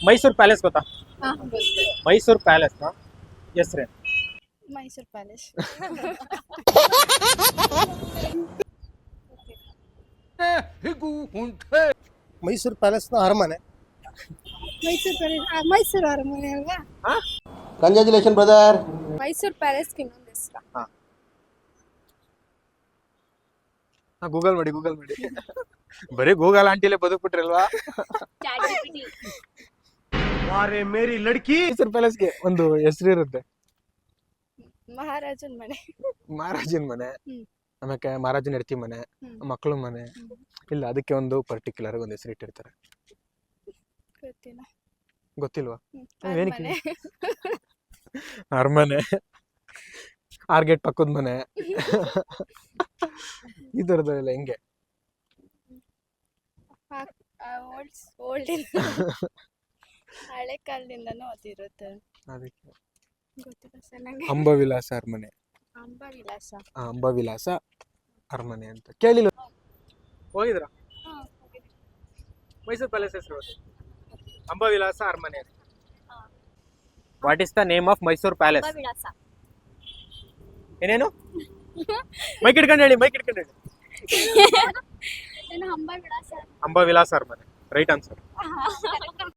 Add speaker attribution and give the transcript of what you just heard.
Speaker 1: Mysuru palace ಗೊತ್ತಾ?
Speaker 2: ಹಾ ಗೊತ್ತು.
Speaker 1: ಮೈಸೂರು ಪ್ಯಾಲೇಸ್ ಹೆಸ್ರೇನು?
Speaker 2: ಮೈಸೂರು ಪ್ಯಾಲೇಸ್.
Speaker 3: ಮೈಸೂರು ಪ್ಯಾಲೇಸ್ನ ಅರಮನೆ.
Speaker 2: ಮೈಸೂರು ಅರಮನೆ ಅಲ್ವಾ?
Speaker 4: Congratulation brother.
Speaker 2: ಮೈಸೂರು ಪ್ಯಾಲೇಸ್ ಇನ್ನೊಂದು ಹೆಸರು.
Speaker 1: ಗೂಗಲ್ ಮಾಡಿ ಬರೀ ಗೂಗಲ್ ಆಂಟಿಲೇ ಬದುಕ್ಬಿಟ್ರಲ್ವಾ?
Speaker 3: ವಾರೆ ಮೇರಿ ಲಡ್ಕಿ.
Speaker 1: ಮೈಸೂರು ಪ್ಯಾಲೇಸ್ಗೆ ಒಂದು ಹೆಸರು ಇರುತ್ತೆ.
Speaker 2: ಮಹಾರಾಜನ ಮನೆ.
Speaker 1: ಮಹಾರಾಜನ ಮನೆ, ಆಮೇಲೆ ಮಹಾರಾಜನ ಹೆಂಡತಿ ಮನೆ, ಮಕ್ಕಳ ಮನೆ. ಇಲ್ಲ, ಅದಕ್ಕೆ ಒಂದು ಪರ್ಟಿಕ್ಯುಲರ್ ಒಂದು ಹೆಸರು ಇಟ್ಟಿರ್ತಾರೆ.
Speaker 2: ಗೊತ್ತಿಲ್ಲ.
Speaker 1: ಗೊತ್ತಿಲ್ವಾ?
Speaker 2: ಅರಮನೆ.
Speaker 1: ಅರಮನೆ, ಆರ್ಗೇಟ್ ಪಕ್ಕದ ಮನೆ, ಈ ತರದೆಲ್ಲ ಹೆಂಗೆ?
Speaker 2: ಓಲ್ಡ್ ಹಳೆ ಕಾಲದಿಂದನೂ ಅದಿರುತ್ತೆ.
Speaker 1: ಅದಕ್ಕೆ
Speaker 2: ಗೊತ್ತಿಲ್ಲ ಸರ್ ನಂಗೆ.
Speaker 1: ಅಂಬಾವಿಲಾಸ ಅರಮನೆ.
Speaker 2: ಅಂಬಾವಿಲಾಸ.
Speaker 1: ಅಂಬಾವಿಲಾಸ ಅರಮನೆ ಅಂತ ಕೇಳಿಲ್ಲ. ಹೋಗಿದ್ರ? ಮೈಸೂರು ಪ್ಯಾಲೇಸ್ ಹೆಸರು ಅಂಬಾವಿಲಾಸ ಅರಮನೆ. What is the name of Mysuru palace?
Speaker 2: Ambavilas.
Speaker 1: ಏನೇನು? ಮೈಕ್ ಇಟ್ಕೊಂಡು ಹೇಳಿ.
Speaker 2: ಅಂಬಾವಿಲಾಸ.
Speaker 1: ಅಂಬಾವಿಲಾಸ ಅರಮನೆ ರೈಟ್ ಆನ್ಸರ್.